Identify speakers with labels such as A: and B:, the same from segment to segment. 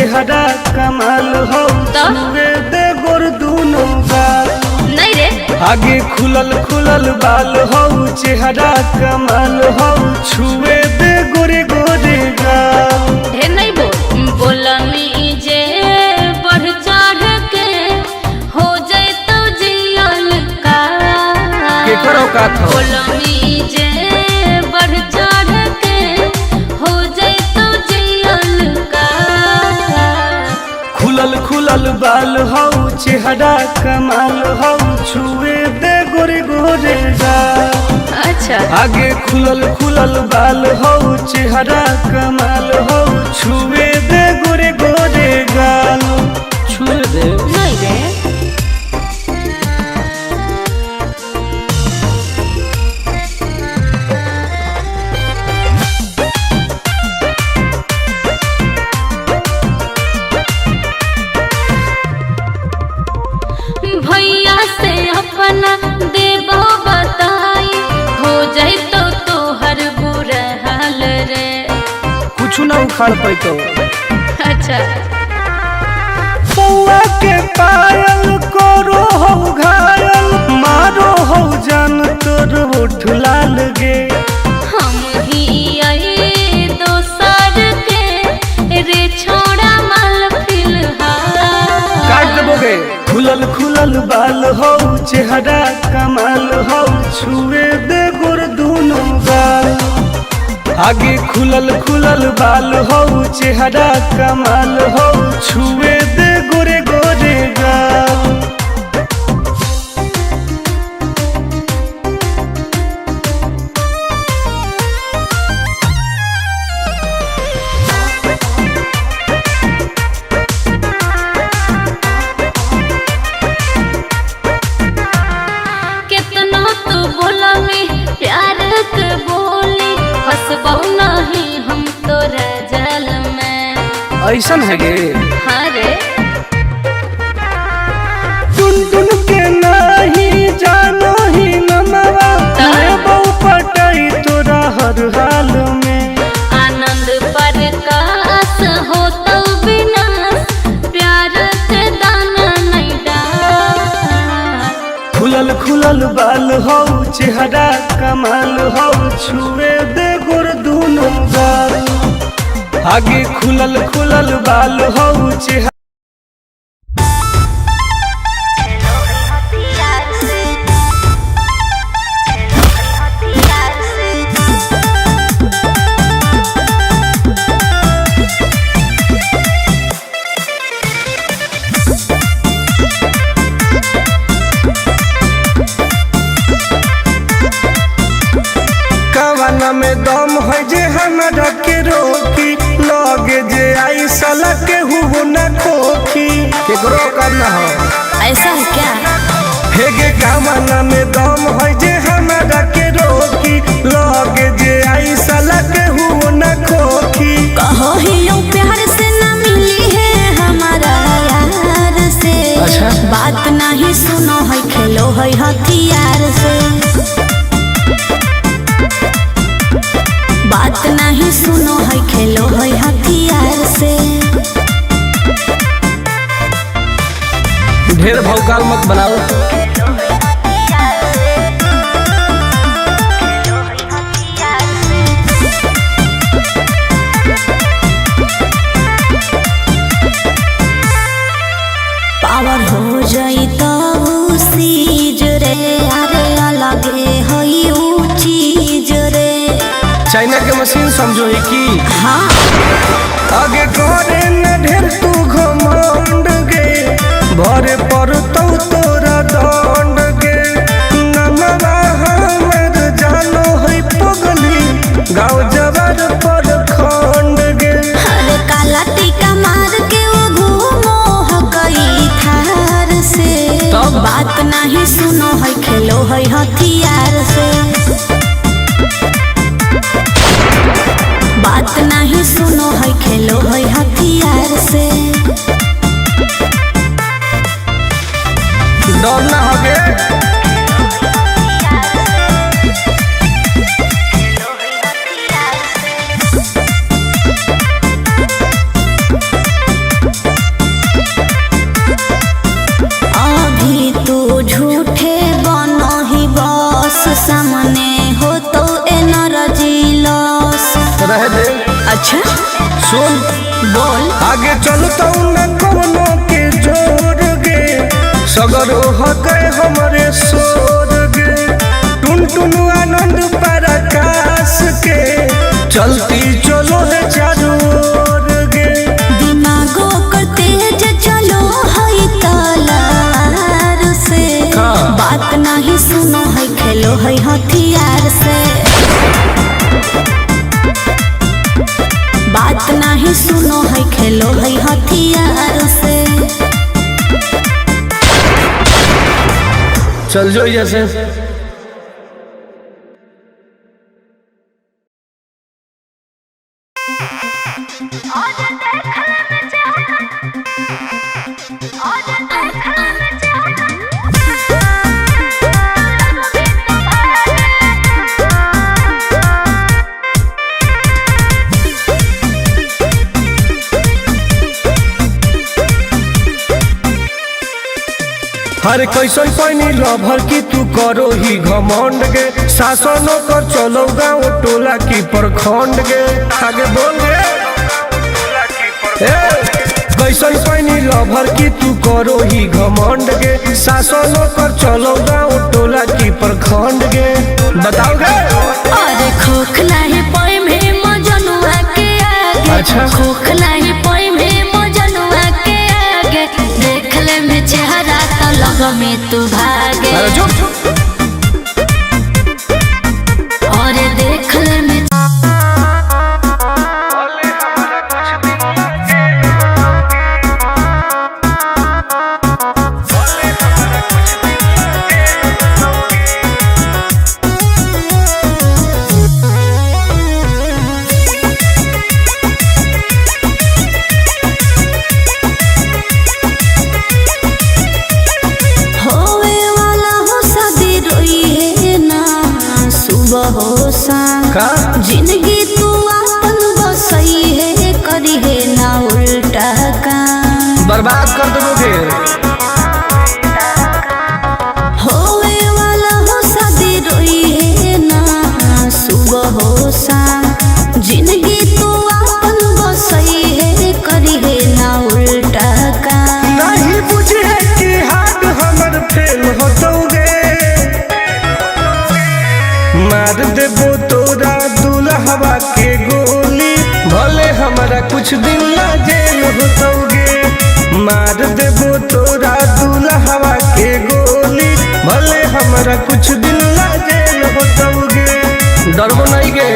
A: चेहरा कमाल हो छुए दे गोर दूनों गाल।
B: नहीं रे
A: आगे खुलल खुलल बाल हो चेहरा कमाल हो छुए दे गोरे गोरे गाल।
B: ढेर नहीं बोलमी जे बढ़ चढ़ के हो जाए तो जियल का
A: केकरो का था
B: बोलमी जे बढ़ चढ़ के हो जाए तो जियल का।
A: खुलल खुलल बाल हो चेहरा कमाल हो छुए दे गोरे गोरे गाल।
B: अच्छा
A: आगे खुलल खुलल बाल हो चेहरा कमाल हो छुए दे गोरे गोरे गाल। छुए दे
B: नहीं रे भैया से अपना देबो बताई हो जाए तो तोहर बुरा हाल रे।
A: कुछ ना उखाड़ पैतो।
B: अच्छा
A: पौआ के पायल करो हो घायल मारो हो जान तोर होठ लाल गे।
B: हम ही आई दोसर के रे छोड़ा माल फिलहाल।
A: काट देबोगे खुलल खुलल बाल हो चेहरा कमाल हो छुए दे गोर दूनों गाल। आगे खुलल खुलल बाल हो चेहरा कमाल हो छुए दे गोरे गोरे गाल।
B: कितना तू बोला में प्यार के बोली फंसबो नहीं हम तोरा जाल में।
A: ऐसन है गे
B: हाँ रे
A: टुन टुन के नहीं जानो ही नमवा लेबो पटाई तोरा हर हाल में।
B: आनंद प्रकाश हो तो विनाश प्यार के दाना नहीं डाल।
A: खुलल खुलल बाल हो चेहरा कमाल हो छुए दे गोर दूनों गाल। आगे खुलल खुलल बाल हो चेहरा कवाना में दम है जे हमरा के रोकी लगे जे आई साला के हु न खोखी केकरो करना हो।
B: ऐसा है क्या?
A: हे गे कवाना में दम है जे हमरा के रोकी लगे जे आई साला के हु न खोखी।
B: कहो ही यूं प्यार से ना मिली है हमारा यार से।
A: अच्छा
B: बात नहीं सुनो है खेलो है हथियार से। बात नहीं सुनो है खेलो है हथियार से।
A: ढेर भौकाल मत बनाओ।
B: पावर हो जाई तो सीज रे अरे अलगे हई ऊ चीज रे।
A: चाइना के मशीन समझो ही की
B: हाँ
A: आगे करे न ढेर तू घमंड गे भरे पर तो तोरा दंड गे। नमवा हमर जानो है पगली गाँव जवार पर खंड गे।
B: अरे काला टीका मार के वो घूमो हकई थार से।
A: तब
B: बात नहीं सुनो है खेलो है हथियार से। बात नहीं सुनो है खेलो है हथियार से।
A: डर ना हो गे सुन
B: बोल
A: आगे चलता न कोनो के जोर गे सगर हो गए हमारे सोर गे टुन टुन आनंद पराकाश के चलती चलो है चारों ओर गे
B: दिमागो कर तेज चलो है तलवार से बात नहीं सुनो है खेलो है हथियार से बात नहीं सुनो है खेलो है हथियार से
A: चल जो जैसे हर कैसन पैनी लभर की तू करो ही घमंड गे शासनों कर चलो गाँव टोला की प्रखंड गे आगे बोल गे कैसन पैनी लभर की तू करो ही घमंड गे शासनों कर चलो गाँव टोला की प्रखंड गे बताओ गे
B: अरे खोखला है पोई में मजनुआ के आगे
A: अच्छा
B: खोखला है पोई में मजनुआ के आगे देख ले में चेहरा तो लग में तू भागे
A: अरे चुप
B: और देख ले में
A: का
B: जिंदगी तू अपन बसई है करी है ना उल्टा काम
A: बर्बाद कर दोगे
B: होवे वाला हो शादी रोई है ना सुबह हो शाम जिंदगी तू अपन बसई है करी है ना उल्टा काम
A: नहीं बुझे कि हाथ हमर फेल होतोगे मार देबो तोरा दुल्हवा के गोली भले हमारा कुछ दिन ला जेल होतोगे मार देबो तोरा दुल्हवा के गोली भले हमारा कुछ दिन ला जेल होतोगे डरबो नहीं गे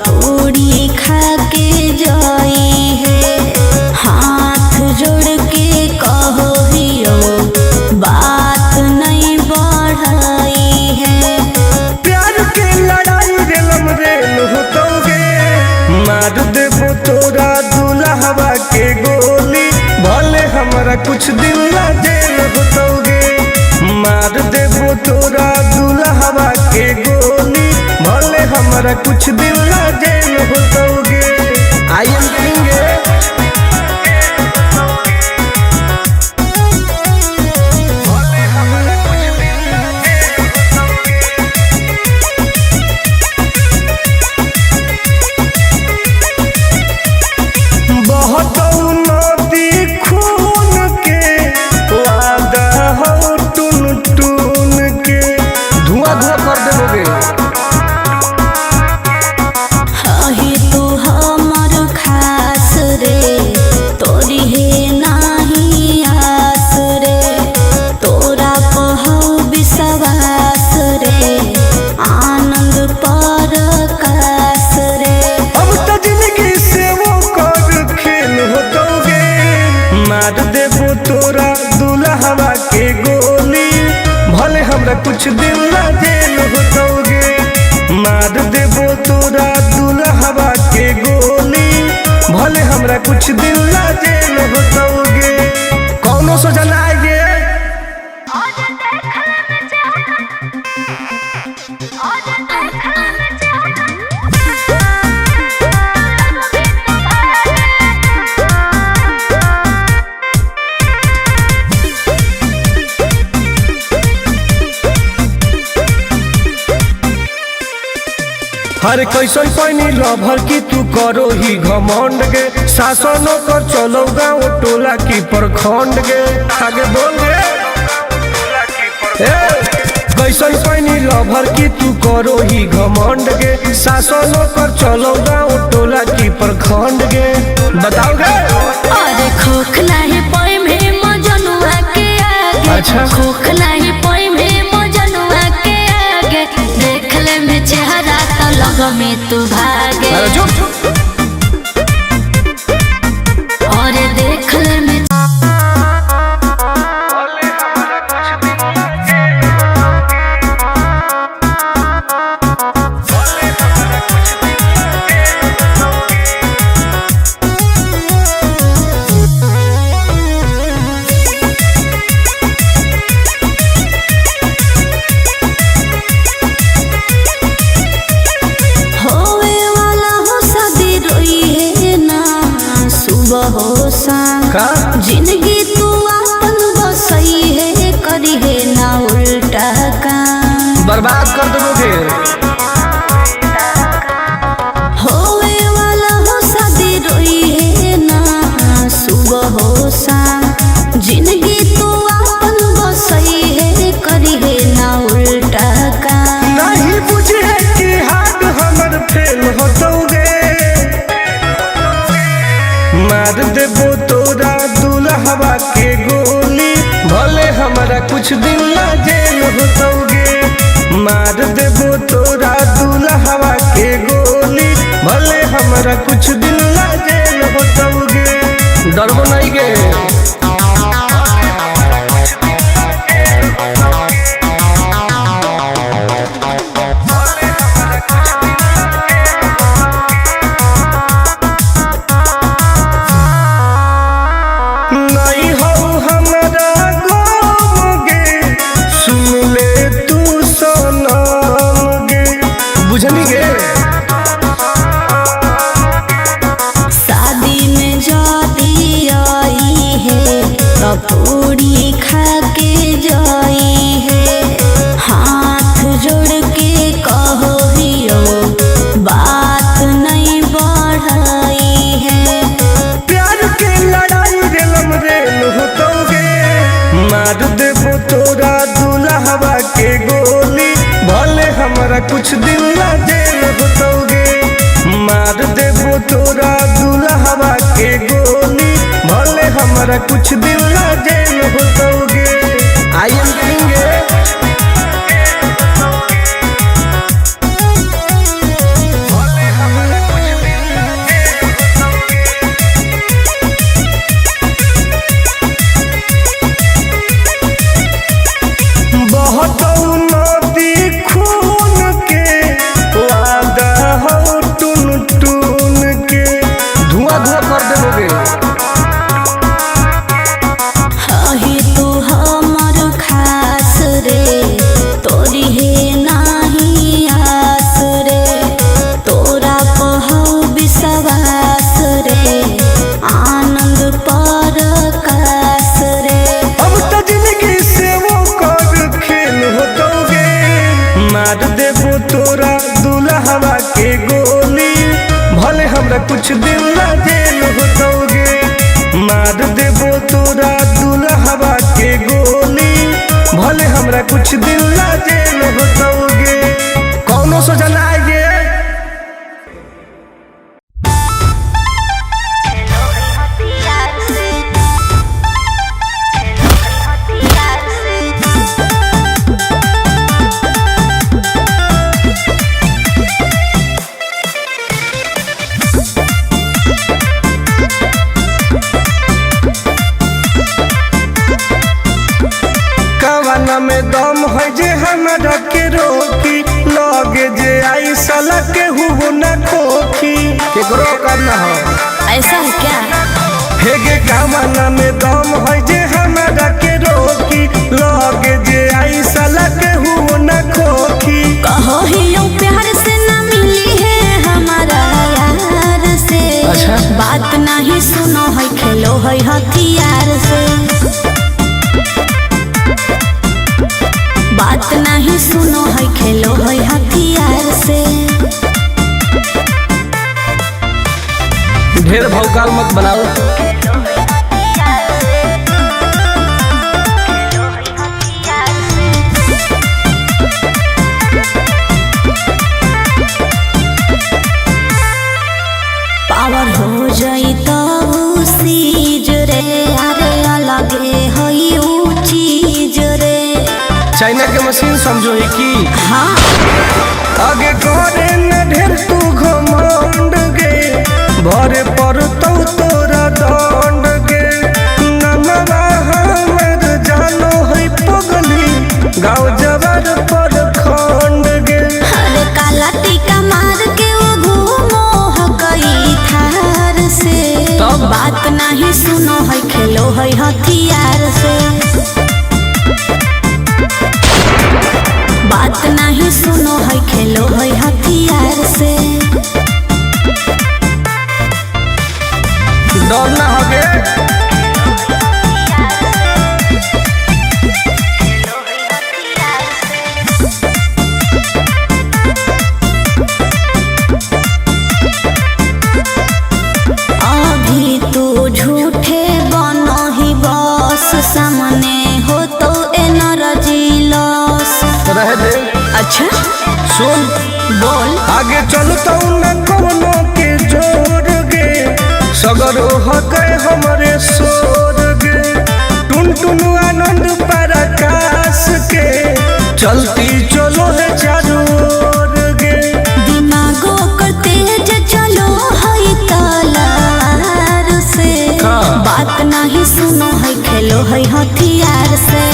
B: पूरी खा के जाई है हाथ जोड़ के कहो हियो बात नहीं बढ़ाई है
A: प्यार के लड़ाई रेलम रेल होतोगे मार देबो तोरा दुल्हवा के गोली भले हमारा कुछ दिन ला जेल होतोगे मार देबो तोरा दुल्हवा के गोली भले हमारा कुछ दिन ला जेल होतोगे आई एम किंग बहुत नदी खून के वादा हो टुन टुन के धुआं धुआं कर देबोगे
B: ही तू हमर खास रे तोरी है नाही आस रे तोरा कहौ विश्वास रे आनंद पर कास रे
A: अब तो जिंदगी से वो कर खेल होतोगे मार देबो तोरा दुल्हवा के गोली भले हमरा कुछ दिन ला जेल होतोगे मार देबो तोरा दुल्हवा के गोली कुछ दिन ला जेल होतोगे। कौनो सोचा ना आएगे। हरे कैसन पैनी लभर की तू करो ही घमंड गे। शासनों कर चलो गाँव टोला की प्रखंड गे। आगे बोल गे। कैसन पैनी लभर की तू करो ही घमंड गे। शासनों कर चलो गाँव टोला की प्रखंड गे। बताओ गे।
B: अरे खोखला है पोई में मजनुआ के आगे।
A: अच्छा
B: खोखला है पोई में मजनुआ के आगे। देख ले में चेहरा तो लग में तू भागे।
A: अरे चुप।
B: और देख ले में
A: का
B: जिंदगी तू अपन बसई है करी है ना उल्टा काम।
A: बर्बाद कर दोगे।
B: होवे वाला हो शादी रोई है ना सुबह हो शाम। जिंदगी तू अपन बसई है करी है ना उल्टा काम।
A: नहीं बुझे कि हाथ हमर फेल होतोगे। मार देबो तोरा दुल्हवा के गोली। भले हमारा कुछ दिन ला जेल होतोगे। मार देबो तोरा दुल्हवा के गोली। भले हमारा कुछ दिन ला जेल होतोगे। डरबो नहीं गे। बुझनी गे।
B: शादी में जाती आई है तो पूरी खा के जाई है। हाथ जोड़ के कहो हियो बात नहीं बढ़ाई है।
A: प्यार के लड़ाई रेलम रेल होतोगे। मार देबो तोरा दुल्हवा के गोली। भले हमारा कुछ दिन ला जेल होतोगे। मार देबो तोरा दुल्हवा के गोली। भले हमारा कुछ दिन ला जेल होतोगे। I am king. बहुत नदी खून के वादा हो टून टून के। धुआं धुआं कर देबोगे।
B: ही तू हमर खास रे तोरी है नाही आस रे। तोरा पहौ विश्वास रे आनंद पर कास रे।
A: अब तो जिंदगी से वो कर खेल होतोगे। मार देबो तोरा दुल्हवा के गोली। भले हमरा कुछ दिन ला जेल होतोगे। मार देबो तोरा दुल्हवा के गोली। भले हमरा कुछ दिन ला जेल होतोगे। कौनो सोचा ना आएगे। में दम है जे हमरा के रोकी। लगे जे आई साला के हुओ ना खोखी। केकरो करना हो
B: ऐसा है क्या?
A: हेगे कामना में दम है जे हमारा के रोकी लगे जे आई साला के हुओ न खोखी।
B: कहो ही लो प्यार से ना मिली है हमारा यार से।
A: अच्छा।
B: बात नहीं सुनो है खेलो है हथियार से। बात नहीं सुनो है खेलो है हथियार से।
A: ढेर भौकाल मत बनाओ।
B: पावर हो जाई तो सीज रे अरे अलगे हई ऊ चीज रे।
A: चाइना के मशीन समझो ही की
B: हाँ
A: आगे करे न ढेर तू घमंड गे भरे पर तो तोरा दंड गे नमवा हमर जानो है पगली गाँव जवार पर खंड गे।
B: अरे काला टीका मार के वो घूमो हकई थार से।
A: तब?
B: बात नहीं सुनो है खेलो है हथियार से। बात नहीं सुनो है खेलो है हथियार से।
A: डर ना होगे
B: अभी तू झूठे बनो ही बस सामने हो तो एनर्जी लॉस।
A: रह दे।
B: अच्छा
A: सुन
B: बोल।
A: आगे चलता न कोनो के जोर गे सगर हके हमरे सोर गे टुन टुन आनंद पराकाश के चलती चलो है चारों ओर गे।
B: दिमागो करते जे चलो है तलार से।
A: हाँ।
B: बात नहीं सुनो है खेलो है हथियार से।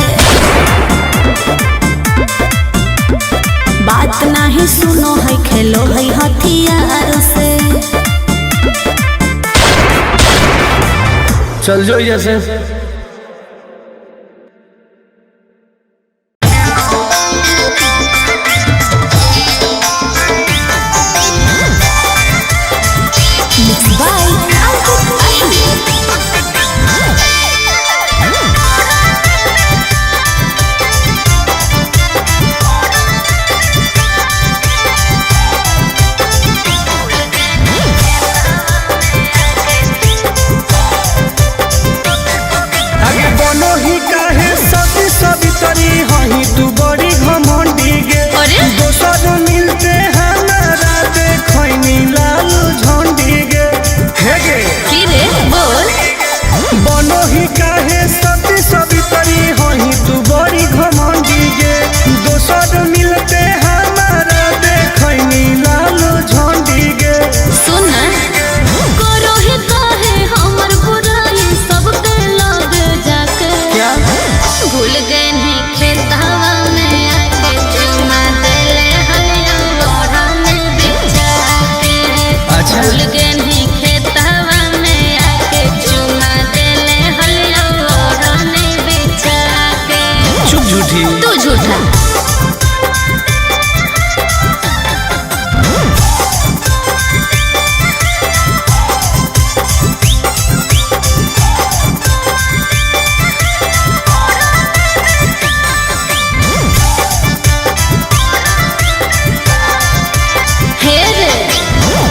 B: बात नहीं सुनो है खेलो है हथियार से।
A: चल जो जैसे आगे बनो ही काहे सती सवितरी हही तू बड़ी घमंडी गे दोसर मिलते हमारा देखनी लाल झंडी गे। हे गे
B: की रे बोल।
A: बनो ही काहे सती सवितरी हही तू बड़ी घमंडी गे दोसर मिलते हमारा देखनी लाल झंडी गे।
B: सुन करो ही काहे हमर बुराई सबके लग जाके।
A: क्या
B: भूल गए नहीं खेतवा में आके चुमा देले हलिया लोरा में बिछा के।
A: अच्छा।
B: भूल गए नहीं खेतवा में आके चुमा देले हलिया लोरा में बिछा के।
A: चुप झूठी
B: तू झूठा। हे रे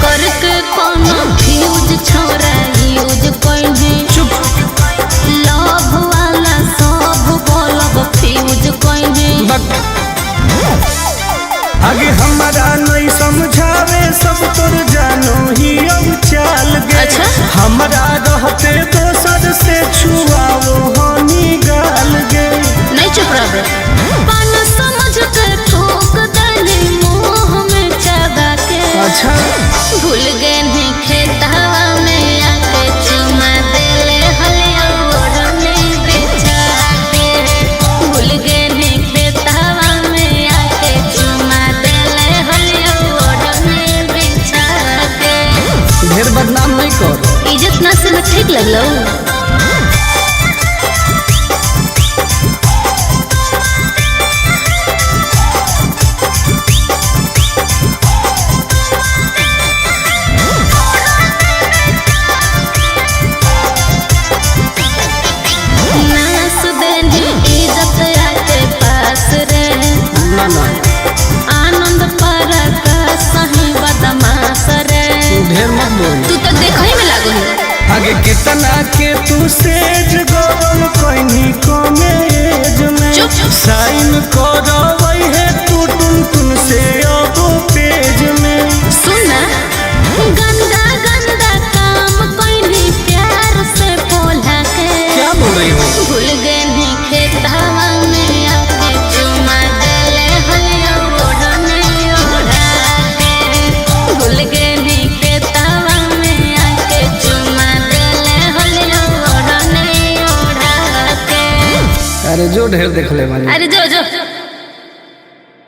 B: करके कोनो फ्यूज छोरा यूज कोइने।
A: चुप
B: लव वाला सब बोलब फ्यूज कोइने।
A: बक आगे हमारा नहीं समझावे सब तोर जानो ही अब चाल गे।
B: अच्छा।
A: हमारा रहते दोसर से छुआओ हनी गाल गे।
B: नहीं चुप रह। पान समझ के ठोक देली मुंह में चबा के।
A: अच्छा।
B: भूल गए नहीं खेतवा में आके चुमा देले हलिया लोरा में बिछा के। भूल गए नहीं खेतवा में आके चुमा देले हलिया लोरा में बिछा के।
A: ढेर बदनाम नहीं कर। आगे कितना के तू सेज गरम कहनी कमेज में साइन करवई है तू टुन से अब पेज में।
B: सुना गंदा गंदा काम कहनी प्यार से बोला के।
A: क्या बोल रही हो?
B: भूल गए नहीं खेतवा में आके चुमा देले हलिया ओढ़ने ओढ़ा के। भूल गए नहीं खेतवा में आके चुमा देले हलिया ओढ़ने ओढ़ा के।
A: अरे जो ढेर देख ले भाई।
B: अरे जो जो